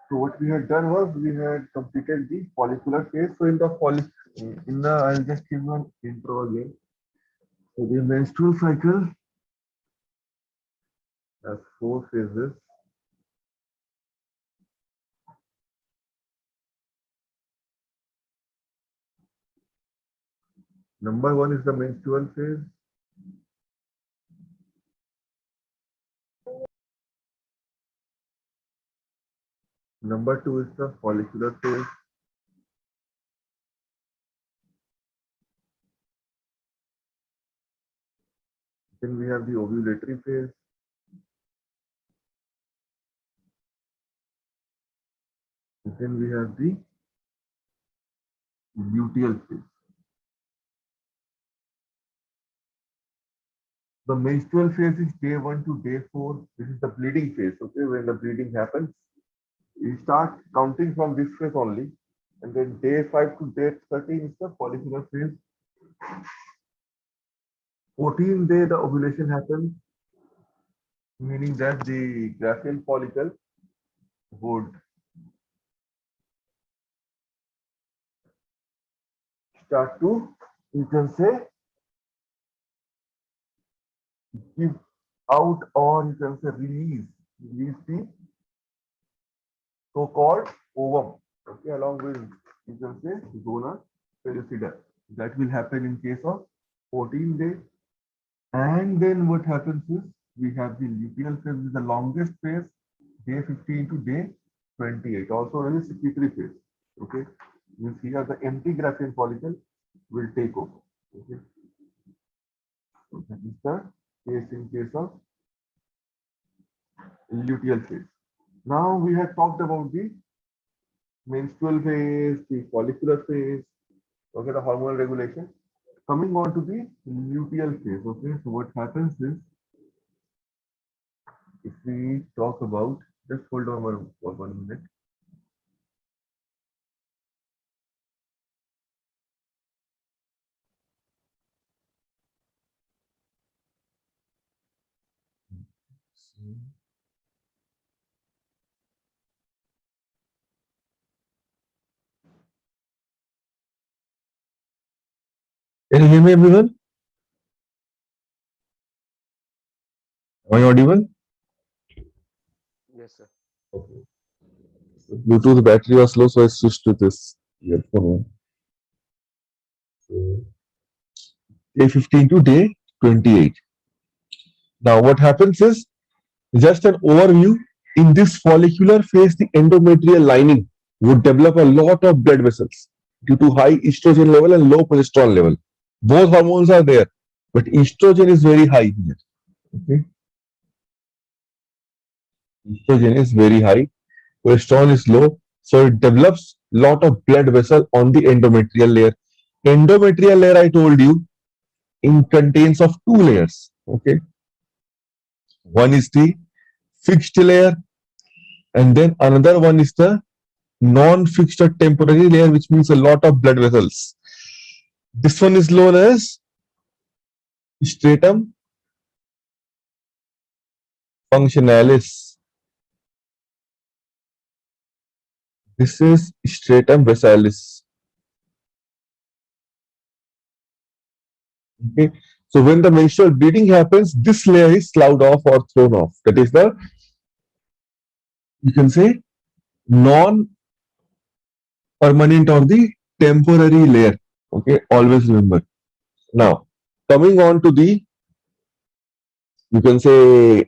So what we had done was we had completed the follicular phase. So in the I'll just give you an intro again. So the menstrual cycle has four phases. Number one is the menstrual phase. Number two is the follicular phase. Then we have the ovulatory phase. Then we have the luteal phase. The menstrual phase is day 1 to day 4. This is the bleeding phase. Okay, when the bleeding happens, you start counting from this phase only. And then day 5 to day 13 is the follicular phase. 14th day, the ovulation happens, meaning that the Graafian follicle would start to, you can say, give out, or you can say release the so-called ovum, okay, along with, you can say, zona pellucida. That will happen in case of 14 days. And then what happens is we have the luteal phase, is the longest phase, day 15 to day 28, also known as secretory phase. Okay, means here the empty Graafian follicle will take over. Okay, so that is the case in case of luteal phase. Now we have talked about the menstrual phase, the follicular phase, okay, the hormonal regulation. Coming on to the luteal phase, okay, so what happens is if we talk about, just hold on for 1 minute. Can you hear me, everyone? Am I audible? Yes, sir. Okay. The Bluetooth battery was low, so I switched to this earphone. So, day 15 to day 28. Now, what happens is just an overview. In this follicular phase, the endometrial lining would develop a lot of blood vessels due to high estrogen level and low progesterone level. Both hormones are there, but estrogen is very high here. Okay, estrogen is very high, progesterone is low, so it develops lot of blood vessel on the endometrial layer. Endometrial layer, I told you, in contains of two layers. Okay, one is the fixed layer, and then another one is the non-fixed or temporary layer, which means a lot of blood vessels. This one is known as stratum functionalis. This is stratum vessalis. Okay. So when the menstrual bleeding happens, this layer is sloughed off or thrown off. That is the, you can say, non-permanent or the temporary layer. Okay, always remember. Now, coming on to the, you can say,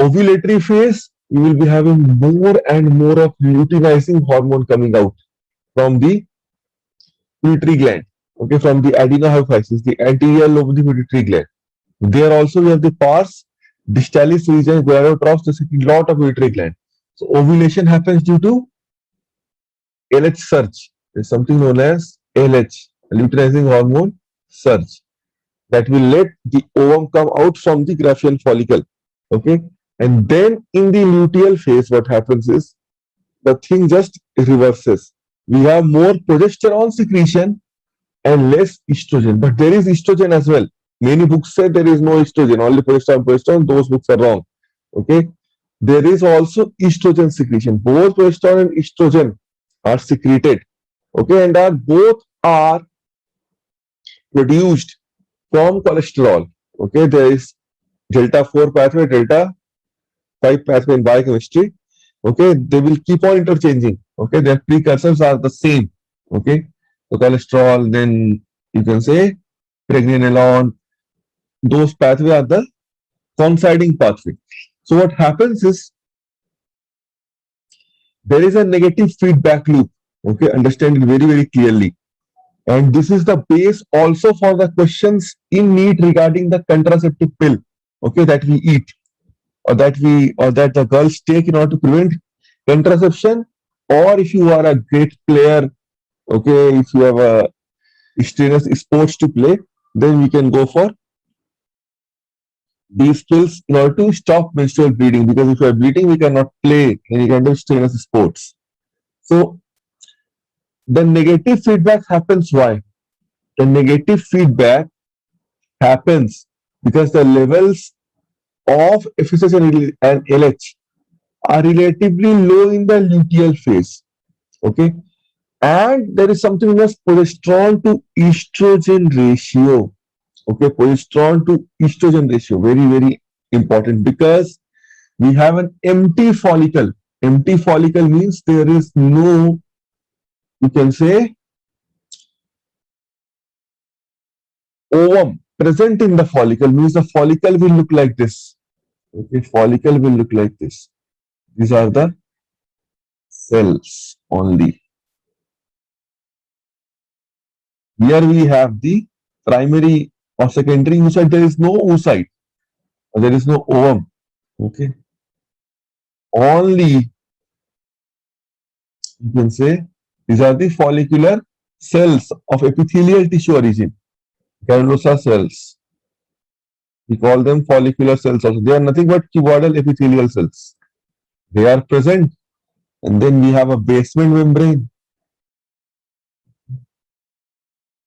ovulatory phase, you will be having more and more of luteinizing hormone coming out from the pituitary gland. Okay, from the adenohypophysis, the anterior lobe of the pituitary gland. There also we have the pars, distalis region, gonadotrophs, there's a lot of pituitary gland. So ovulation happens due to LH surge. There's something known as LH, luteinizing hormone surge, that will let the ovum come out from the Graafian follicle. Okay, and then in the luteal phase, what happens is the thing just reverses. We have more progesterone secretion and less estrogen, but there is estrogen as well. Many books say there is no estrogen, only progesterone, progesterone. Those books are wrong. Okay, there is also estrogen secretion. Both progesterone and estrogen are secreted, okay, and are both are produced from cholesterol. Okay, there is delta 4 pathway, delta 5 pathway in biochemistry. Okay, they will keep on interchanging. Okay, their precursors are the same. Okay, so cholesterol, then you can say pregnenolone, those pathway are the coinciding pathway. So what happens is there is a negative feedback loop. Okay, understand it very, very clearly. And this is the base also for the questions in NEET regarding the contraceptive pill, okay, that we eat or that the girls take in order to prevent contraception, or if you are a great player, okay, if you have a strenuous sports to play, then we can go for these pills in order to stop menstrual bleeding. Because if you are bleeding, we cannot play any kind of strenuous sports. So the negative feedback happens why? The negative feedback happens because the levels of FSH and LH are relatively low in the luteal phase. Okay, and there is something known as progesterone to estrogen ratio. Okay, progesterone to estrogen ratio, very, very important, because we have an empty follicle. Empty follicle means there is no, you can say, ovum present in the follicle, means the follicle will look like this. Okay, follicle will look like this. These are the cells only. Here we have the primary or secondary oocyte. There is no oocyte. There is no ovum. Okay. Only, you can say, these are the follicular cells of epithelial tissue origin. Granulosa cells. We call them follicular cells also. They are nothing but cuboidal epithelial cells. They are present. And then we have a basement membrane.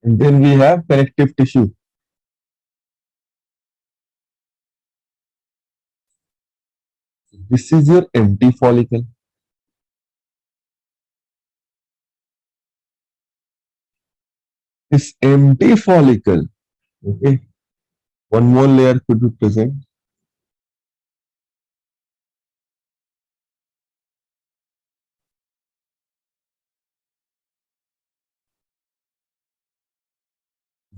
And then we have connective tissue. This is your empty follicle. This empty follicle, okay, one more layer could be present.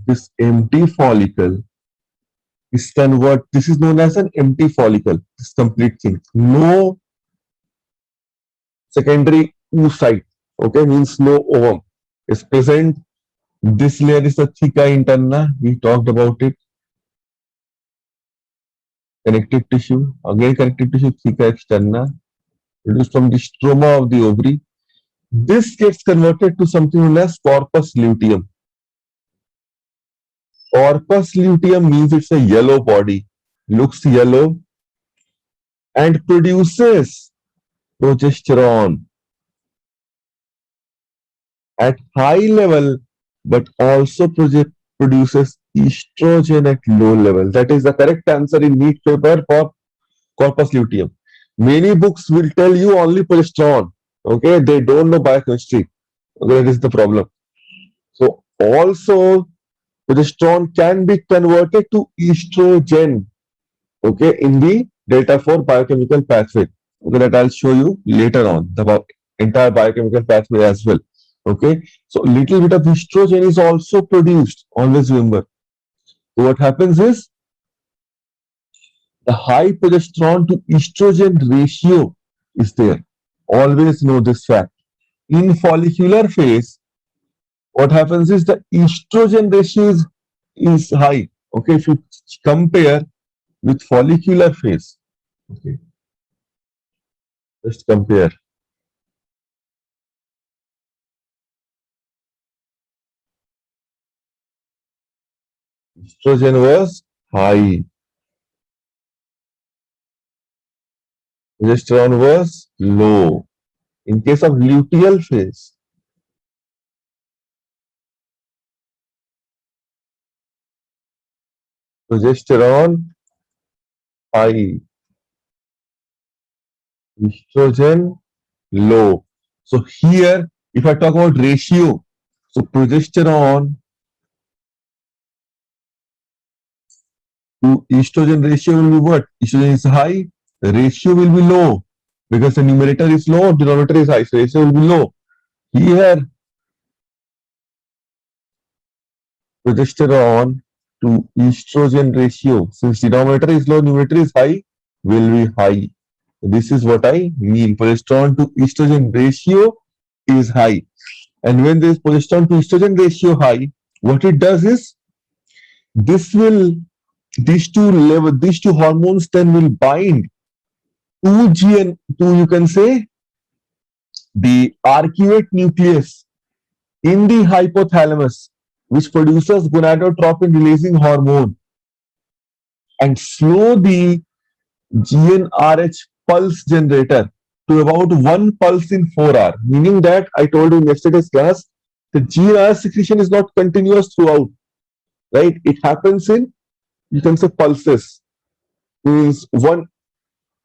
This empty follicle is this is known as an empty follicle, this complete thing. No secondary oocyte, okay, means no ovum is present. This layer is the theca interna, we talked about it. Connective tissue, again connective tissue, theca externa, produced from the stroma of the ovary. This gets converted to something known as corpus luteum. Corpus luteum means it's a yellow body, looks yellow, and produces progesterone at high level, but also produces estrogen at low level. That is the correct answer in NEET paper for corpus luteum. Many books will tell you only progesterone. Okay, they don't know biochemistry. Okay, that is the problem. So also progesterone can be converted to estrogen, okay, in the delta 4 biochemical pathway. Okay, that I'll show you later on, the entire biochemical pathway as well. Okay, so little bit of estrogen is also produced, always remember. So what happens is the high progesterone to estrogen ratio is there. Always know this fact. In follicular phase, what happens is the estrogen ratio is high. Okay, if you compare with follicular phase, okay, just compare. Estrogen was high, progesterone was low. In case of luteal phase, progesterone high, estrogen low. So here, if I talk about ratio, so progesterone to estrogen ratio will be what? Estrogen is high, the ratio will be low because the numerator is low, denominator is high, so ratio will be low. Here, progesterone to estrogen ratio, since denominator is low, numerator is high, will be high. This is what I mean. Progesterone to estrogen ratio is high. And when there is progesterone to estrogen ratio high, what it does is this will these two hormones then will bind to GN to, you can say, the arcuate nucleus in the hypothalamus, which produces gonadotropin releasing hormone and slow the GnRH pulse generator to about 1 pulse in 4 hours. Meaning that I told you in yesterday's class, the GnRH secretion is not continuous throughout, right? It happens in, you can say, pulses. Means one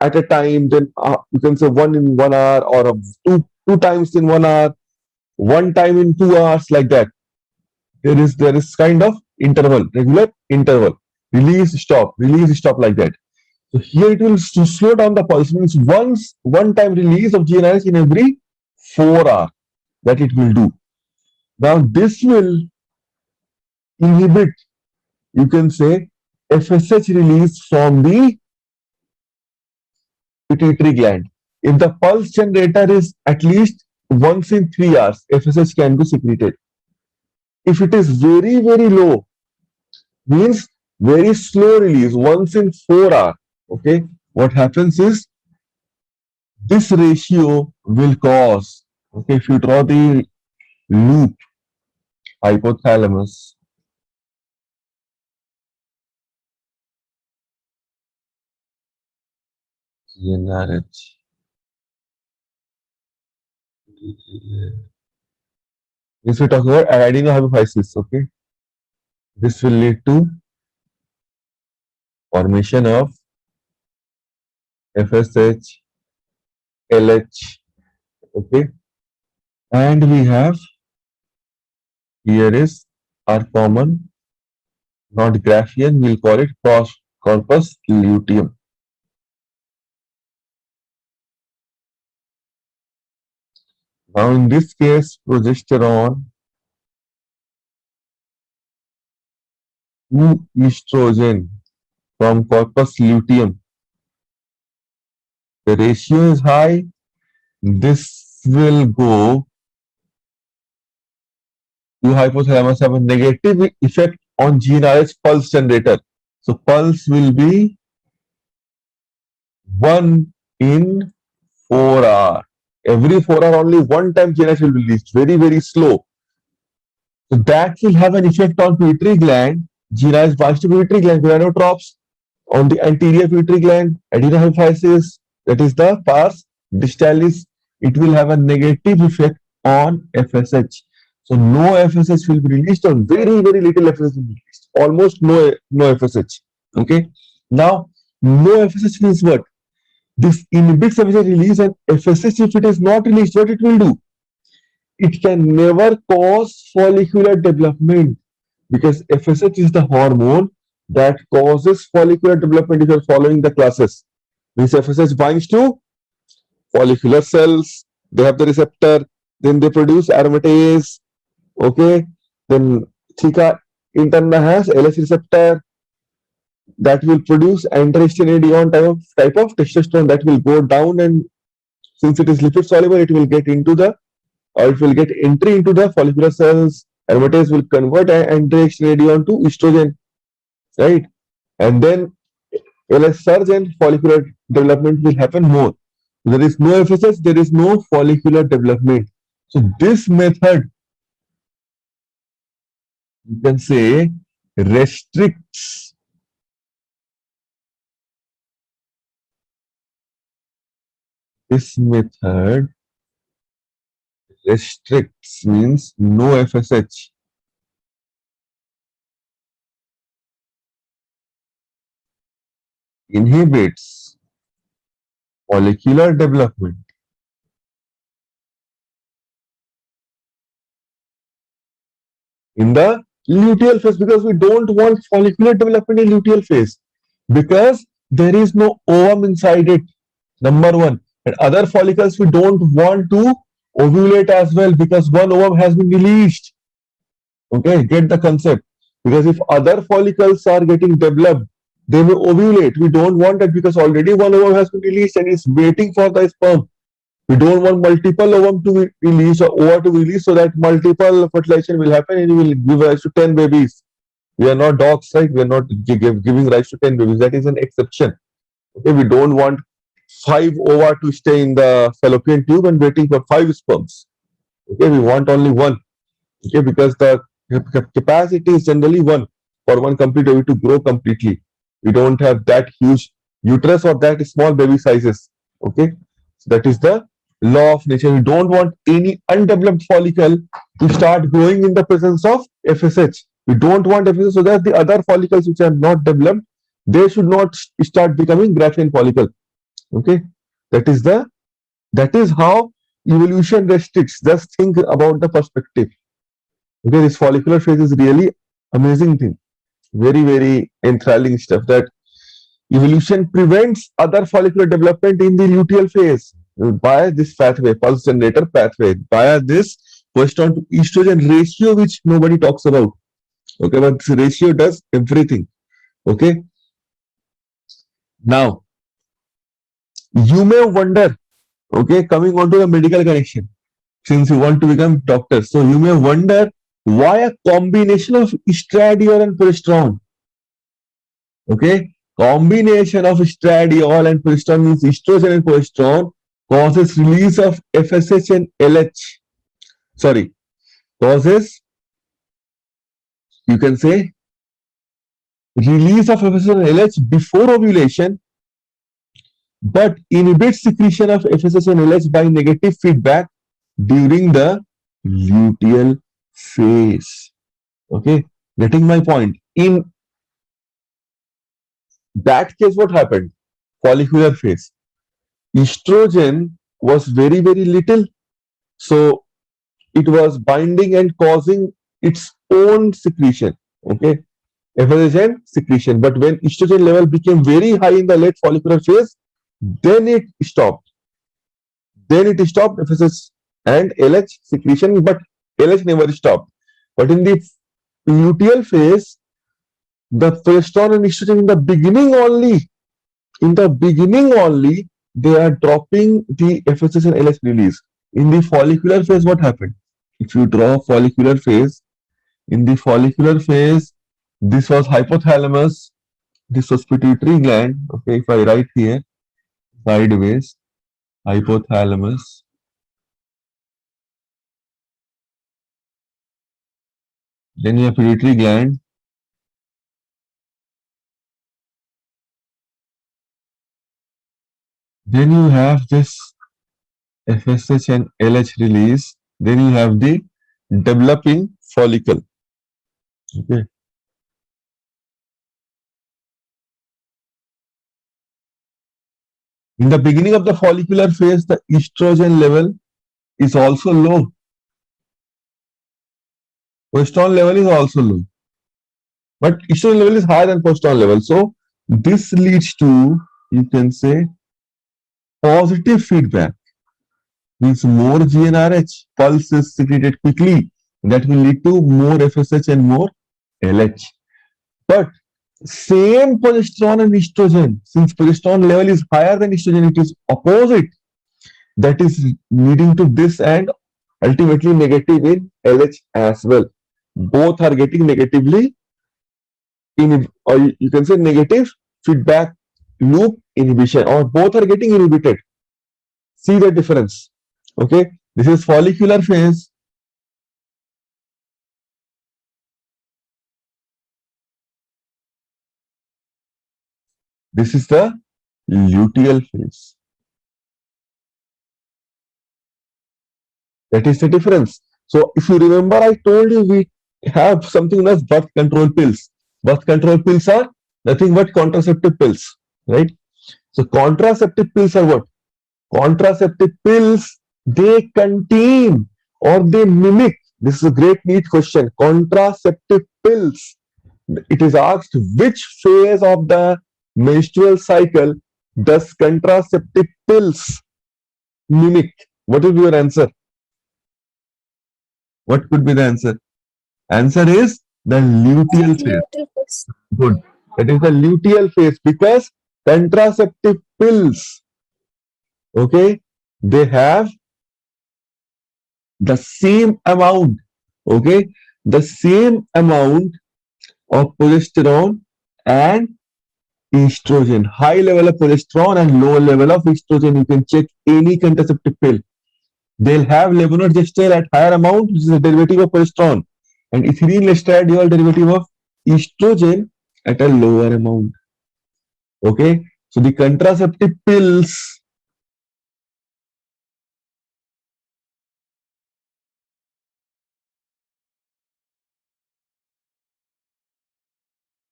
at a time, then you can say one in 1 hour, or two times in 1 hour, one time in 2 hours, like that. There is kind of interval, regular interval, release stop, like that. So here it will slow down the pulse. Means one time release of GnRH in every 4 hours, that it will do. Now this will inhibit, you can say, FSH release from the pituitary gland. If the pulse generator is at least once in 3 hours, FSH can be secreted. If it is very, very low, means very slow release, once in 4 hours, okay, what happens is this ratio will cause, okay, if you draw the loop, hypothalamus, GnRH, if we talk about adenohypophysis, okay, this will lead to formation of FSH, LH, okay, and we have, here is our common, not graphian, we'll call it corpus luteum. Now in this case, progesterone to estrogen from corpus luteum, the ratio is high. This will go to hypothalamus, have a negative effect on GnRH pulse generator. So pulse will be 1 in 4 hours. Every 4 hours, only one time GnRH will be released. Very, very slow. So that will have an effect on pituitary gland. GnRH binds to pituitary gland, gonadotropes on the anterior pituitary gland, adenohypophysis, that is the pars distalis. It will have a negative effect on FSH. So no FSH will be released, or very, very little FSH will be released. Almost no FSH. Okay. Now, no FSH means what? This inhibits FSH release, and FSH, if it is not released, what it will do? It can never cause follicular development, because FSH is the hormone that causes follicular development. If you are following the classes, means FSH binds to follicular cells, they have the receptor, then they produce aromatase, okay, then Thika interna has LH receptor that will produce androstenedione type of testosterone that will go down, and since it is lipid soluble, it will get into the, or it will get entry into the follicular cells. Aromatase will convert androstenedione to estrogen, right? And then LH surge and follicular development will happen more. There is no FSH, there is no follicular development. So this method, you can say, restricts this method restricts means no FSH, inhibits follicular development. In the luteal phase, because we don't want follicular development in luteal phase, because there is no ovum inside it, number one. And other follicles we don't want to ovulate as well, because one ovum has been released. Okay, get the concept. Because if other follicles are getting developed, they may ovulate. We don't want that, because already one ovum has been released and is waiting for the sperm. We don't want multiple ovum to be released or ova to be released, so that multiple fertilization will happen and will give rise to 10 babies. We are not dogs, right? We are not giving rise to 10 babies. That is an exception. Okay, we don't want 5 ova to stay in the fallopian tube and waiting for 5 sperms. Okay, we want only one. Okay, because the capacity is generally one for one complete baby to grow completely. We don't have that huge uterus or that small baby sizes. Okay, so that is the law of nature. We don't want any undeveloped follicle to start growing in the presence of FSH. We don't want FSH, so that the other follicles which are not developed, they should not start becoming Graafian follicle. Okay, that is how evolution restricts. Just think about the perspective. Okay, this follicular phase is really amazing thing. Very, very enthralling stuff, that evolution prevents other follicular development in the luteal phase by this pathway, pulse generator pathway, via this progesterone to estrogen ratio, which nobody talks about. Okay, but this ratio does everything. Okay. Now, you may wonder, okay, coming on to the medical connection, since you want to become doctor, so you may wonder why a combination of estradiol and progesterone. Okay, combination of estradiol and progesterone means estrogen and progesterone causes release of FSH and LH. Sorry, causes, you can say, release of FSH and LH before ovulation, but inhibits secretion of FSH and LH by negative feedback during the luteal phase. Okay, getting my point? In that case, what happened? Follicular phase. Estrogen was very, very little. So it was binding and causing its own secretion. Okay, FSH and secretion. But when estrogen level became very high in the late follicular phase, then it stopped. Then it stopped FSH and LH secretion, but LH never stopped. But in the luteal phase, the progesterone and estrogen in the beginning only, they are dropping the FSH and LH release. In the follicular phase, what happened? If you draw follicular phase, in the follicular phase, this was hypothalamus, this was pituitary gland. Okay, if I write here, sideways, hypothalamus, then you have pituitary gland, then you have this FSH and LH release, then you have the developing follicle. Okay. In the beginning of the follicular phase, the estrogen level is also low. Progesterone level is also low. But estrogen level is higher than progesterone level. So this leads to, you can say, positive feedback. Means more GnRH, pulse is secreted quickly. That will lead to more FSH and more LH. But same progesterone and estrogen, since progesterone level is higher than estrogen, it is opposite. That is leading to this and ultimately negative in LH as well. Both are getting negatively or you can say negative feedback loop inhibition, or both are getting inhibited. See the difference. Okay, this is follicular phase. This is the luteal phase. That is the difference. So if you remember, I told you we have something as birth control pills. Birth control pills are nothing but contraceptive pills, right? So contraceptive pills are what? Contraceptive pills, they contain or they mimic. This is a great neat question. Contraceptive pills. It is asked which phase of the menstrual cycle does contraceptive pills mimic? What will be your answer? What could be the answer? Answer is the luteal phase. Luteal phase. Good. It is the luteal phase because contraceptive pills, okay, they have the same amount, okay, the same amount of progesterone and estrogen. High level of progesterone and low level of estrogen. You can check any contraceptive pill. They'll have levonorgestrel at higher amount, which is a derivative of progesterone, and ethylene estradiol derivative of estrogen at a lower amount. Okay, so the contraceptive pills,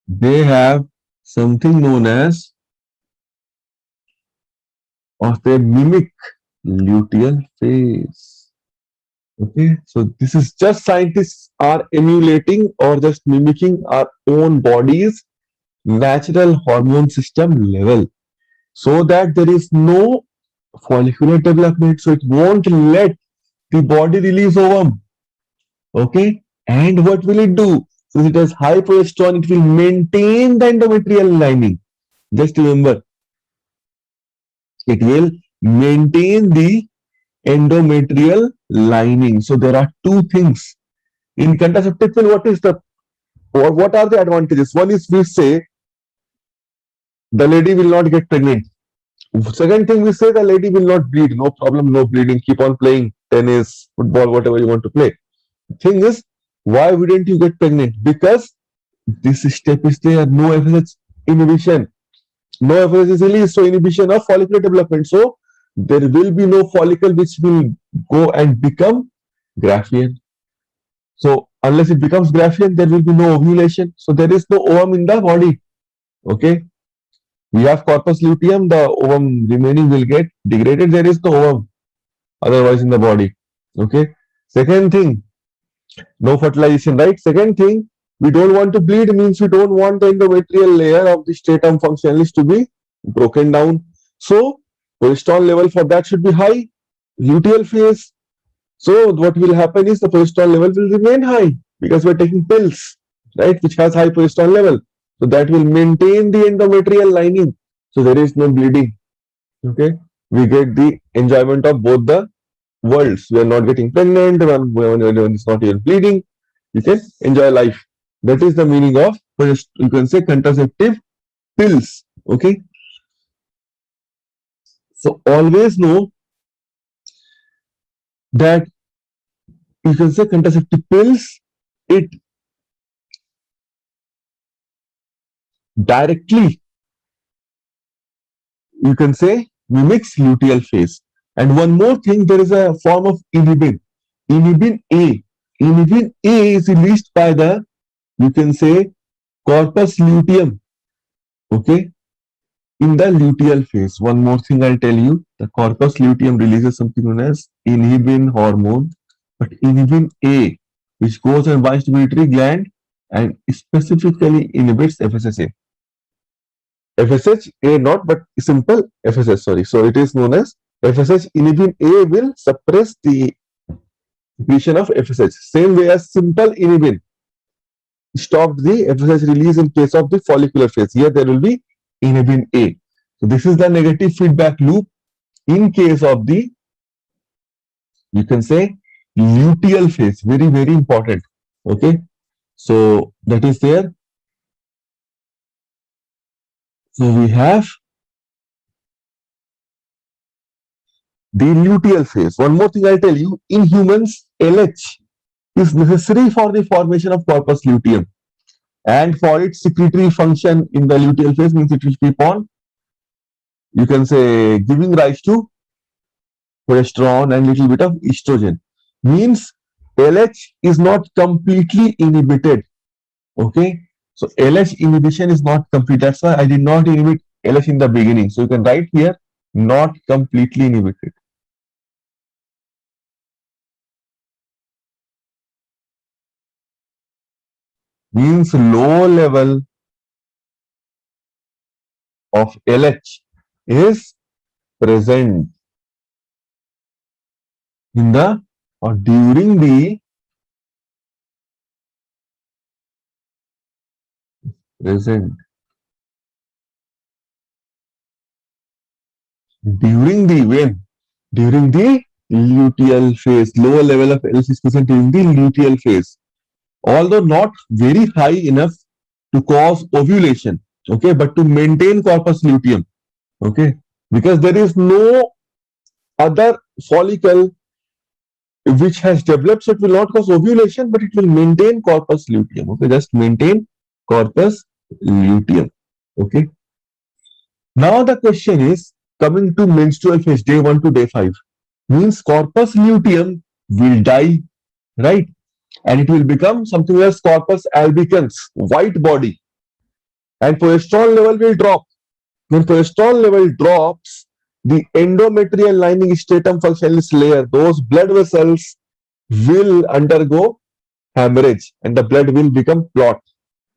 they have something known as, or they mimic luteal phase. Okay, so this is just scientists are emulating or just mimicking our own body's natural hormone system level so that there is no follicular development, so it won't let the body release ovum. Okay, and what will it do? Since it has high progesterone, it will maintain the endometrial lining. Just remember, it will maintain the endometrial lining. So there are two things in contraceptive pill. What is the, or what are the advantages? One is we say the lady will not get pregnant. Second thing, we say the lady will not bleed. No problem, no bleeding. Keep on playing tennis, football, whatever you want to play. Thing is, why wouldn't you get pregnant? Because this step is there. No FSH inhibition. No FSH is released, so inhibition of follicular development. So there will be no follicle which will go and become Graafian. So unless it becomes Graafian, there will be no ovulation. So there is no ovum in the body. Okay. We have corpus luteum, the ovum remaining will get degraded. There is no ovum otherwise in the body. Okay. Second thing, no fertilization, right? Second thing, we don't want to bleed means we don't want the endometrial layer of the stratum functionalis to be broken down. So progesterone level for that should be high. Luteal phase. So what will happen is the progesterone level will remain high because we're taking pills, right, which has high progesterone level. So that will maintain the endometrial lining. So there is no bleeding. Okay. We get the enjoyment of both the worlds. We are not getting pregnant when it's not even bleeding. You can enjoy life. That is the meaning of, you can say, contraceptive pills. Okay. So always know that you can say contraceptive pills, it directly, you can say, mimics luteal phase. And one more thing, there is a form of inhibin. Inhibin A. Inhibin A is released by the, you can say, corpus luteum. Okay. In the luteal phase. One more thing I'll tell you. The corpus luteum releases something known as inhibin hormone. But inhibin A, which goes and binds to pituitary gland and specifically inhibits FSH. FSH A not, but simple FSH, sorry. So it is known as FSH. Inhibin A will suppress the secretion of FSH. Same way as simple inhibin stopped the FSH release in case of the follicular phase. Here there will be inhibin A. So this is the negative feedback loop in case of the, you can say, luteal phase. Very, very important. Okay. So that is there. So we have the luteal phase. One more thing I'll tell you, in humans, LH is necessary for the formation of corpus luteum. And for its secretory function in the luteal phase means it will keep on, you can say, giving rise to progesterone and little bit of estrogen. Means LH is not completely inhibited. Okay. So LH inhibition is not complete. That's why I did not inhibit LH in the beginning. So you can write here not completely inhibited. Means low level of LH is present in the or present during the when during the luteal phase. Lower level of LH is present during the luteal phase, although not very high enough to cause ovulation. Okay, but to maintain corpus luteum. Okay, because there is no other follicle which has developed, so it will not cause ovulation, but it will maintain corpus luteum. Okay, just maintain corpus luteum. Okay. Now the question is coming to menstrual phase, day 1 to day 5. Means corpus luteum will die, right? And it will become something else, corpus albicans, white body, and progesterone level will drop. When progesterone level drops, the endometrial lining stratum functionalis layer, those blood vessels will undergo hemorrhage and the blood will become clot.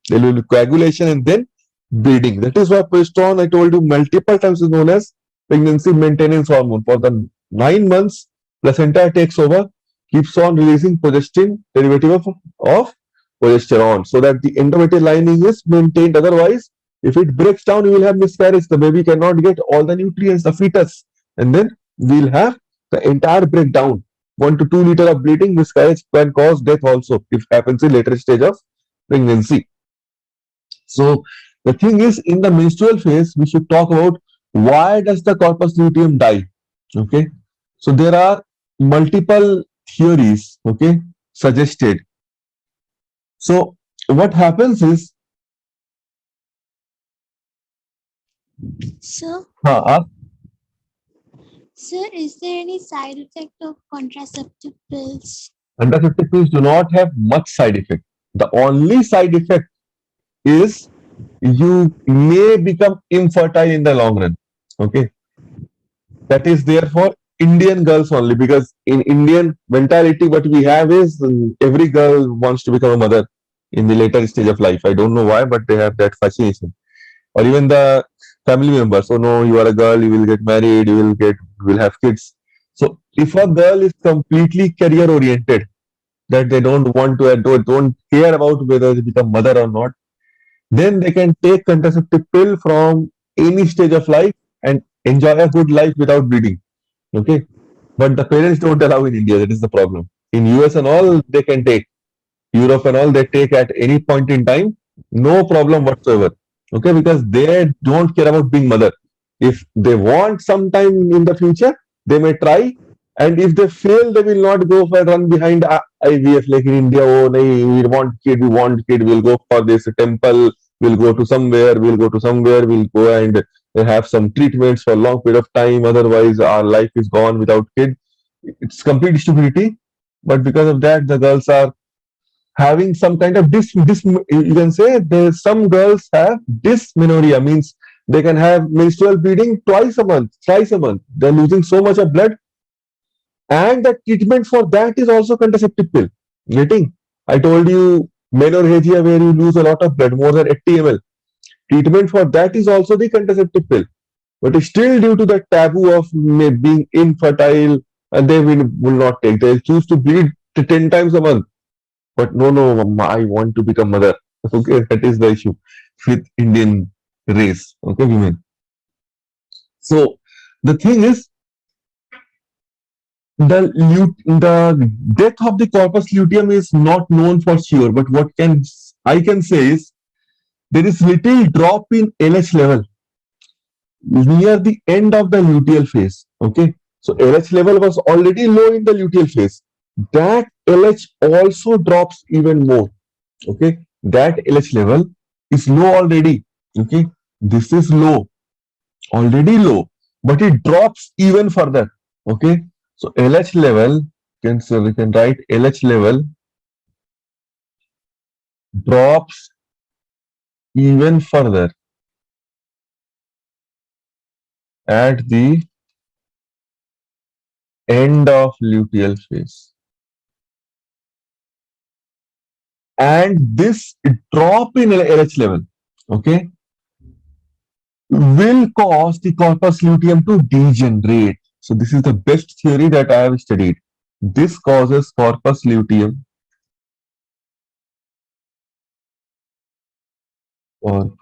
There will be coagulation and then bleeding. That is why progesterone, I told you multiple times, is known as pregnancy maintenance hormone. For the 9 months, placenta takes over, keeps on releasing progestin, derivative of progesterone, so that the endometrial lining is maintained. Otherwise, if it breaks down, you will have miscarriage. The baby cannot get all the nutrients, the fetus, and then we'll have the entire breakdown. 1 to 2 liters of bleeding, miscarriage can cause death also if it happens in later stage of pregnancy. So the thing is, in the menstrual phase, we should talk about why does the corpus luteum die? Okay, so there are multiple theories. Okay, suggested. So what happens is, So, uh, sir, is there any side effect of contraceptive pills? contraceptive pills do not have much side effect. The only side effect is you may become infertile in the long run. Okay, that is there for Indian girls only, because in Indian mentality, what we have is every girl wants to become a mother in the later stage of life. I don't know why, but they have that fascination. Or even the family members. So no, you are a girl, you will get married, you will have kids. So if a girl is completely career oriented, that they don't want to don't care about whether they become mother or not, then they can take contraceptive pill from any stage of life and enjoy a good life without bleeding. Okay, but the parents don't allow in India. That is the problem. In US and all, they can take. Europe and all, they take at any point in time, no problem whatsoever. Okay, because they don't care about being mother. If they want sometime in the future, they may try. And if they fail, they will not go for run behind IVF like in India. Oh, nahi, we want kid, we'll go for this temple, we'll go to somewhere, we'll go and have some treatments for a long period of time. Otherwise, our life is gone without kid. It's complete stupidity. But because of that, the girls are having some kind of you can say there's some girls have dysmenorrhea, means they can have menstrual bleeding twice a month, thrice a month. They're losing so much of blood, and the treatment for that is also contraceptive pill. Getting? I told you menorrhagia where you lose a lot of blood, more than 80 ml. Treatment for that is also the contraceptive pill. But still, due to the taboo of being infertile, and they will not take. They'll choose to bleed 10 times a month. But no, no, mama, I want to become mother. Okay, that is the issue with Indian race. Okay, women. So the thing is, the death of the corpus luteum is not known for sure. But what can I can say is there is little drop in LH level near the end of the luteal phase. Okay, so LH level was already low in the luteal phase. That LH also drops even more. Okay, that LH level is low already. Okay, this is low, already low, but it drops even further. Okay, so LH level, so we can write LH level drops even further. at the end of luteal phase. And this drop in LH level, okay, will cause the corpus luteum to degenerate. So this is the best theory that I have studied. This causes corpus luteum to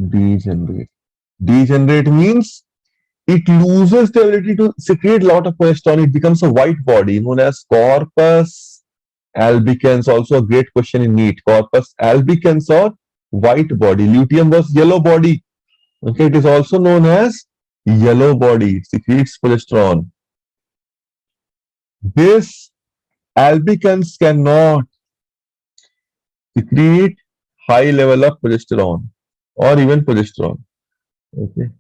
degenerate. Degenerate means it loses the ability to secrete a lot of progesterone. It becomes a white body known as corpus albicans. Also a great question in NEET. Corpus albicans or white body. Luteum was yellow body. Okay, it is also known as yellow body. It secretes progesterone. This albicans cannot secrete high level of progesterone or even progesterone. Okay,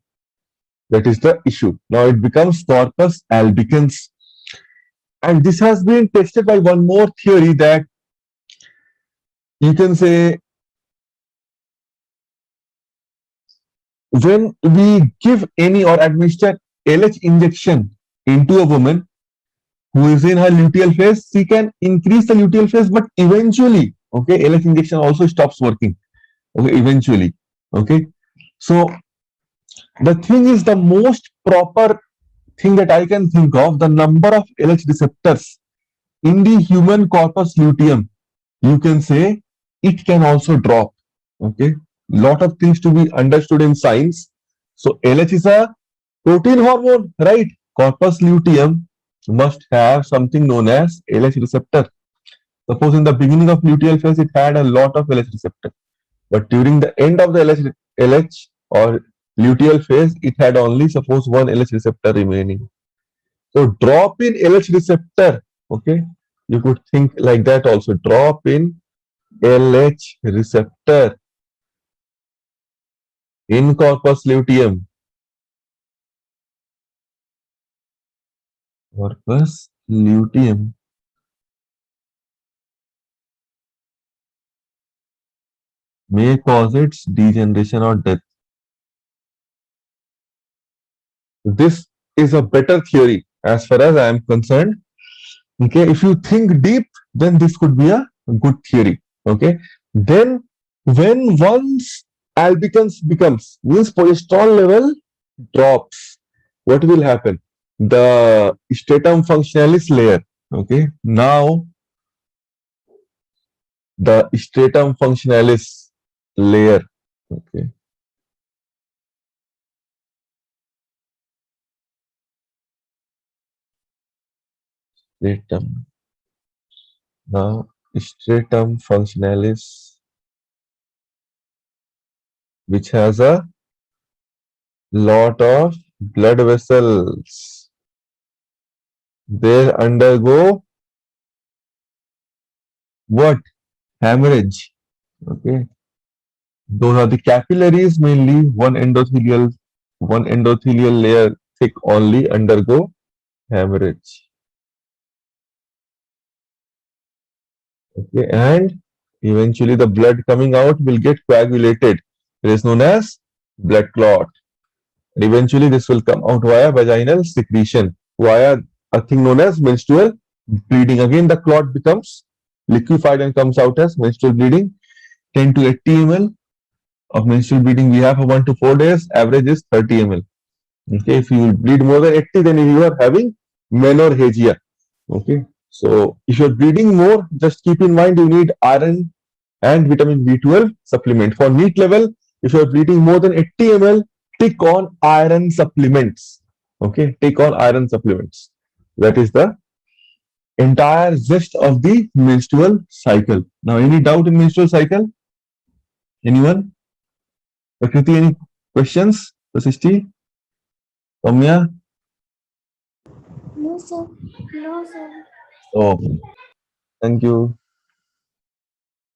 that is the issue. Now it becomes corpus albicans. And this has been tested by one more theory that you can say when we give any or administer LH injection into a woman who is in her luteal phase, she can increase the luteal phase, but eventually, okay, LH injection also stops working. Okay, eventually. Okay. So the thing is the most proper thing that I can think of, the number of LH receptors in the human corpus luteum, you can say it can also drop. Okay, lot of things to be understood in science. So LH is a protein hormone, right? Corpus luteum must have something known as LH receptor. Suppose in the beginning of luteal phase it had a lot of LH receptor, but during the end of the LH or luteal phase it had only suppose one LH receptor remaining. So drop in LH receptor, okay, you could think like that also. Drop in LH receptor in corpus luteum. Corpus luteum may cause its degeneration or death. This is a better theory as far as I am concerned. Okay, if you think deep, then this could be a good theory. Okay, then when once albicans becomes means progesterone level drops, what will happen? The stratum functionalis layer. Okay, now the stratum functionalis layer. Okay, stratum. Now stratum functionalis, which has a lot of blood vessels, they undergo what? Hemorrhage. Okay, those are the capillaries mainly. One endothelial layer thick only undergo hemorrhage. Okay, and eventually the blood coming out will get coagulated. It is known as blood clot. And eventually this will come out via vaginal secretion, via a thing known as menstrual bleeding. Again, the clot becomes liquefied and comes out as menstrual bleeding. 10 to 80 ml of menstrual bleeding we have for 1 to 4 days. Average is 30 ml. Okay, if you bleed more than 80, then you are having menorrhagia. Okay, so if you're bleeding more, just keep in mind you need iron and vitamin B12 supplement. For NEAT level, if you're bleeding more than 80 ml, take on iron supplements. Okay, take on iron supplements. That is the entire gist of the menstrual cycle. Now, any doubt in menstrual cycle? Anyone? Prakriti, any questions? Prasisti? Soumya? No, sir. No, sir. Oh, thank you.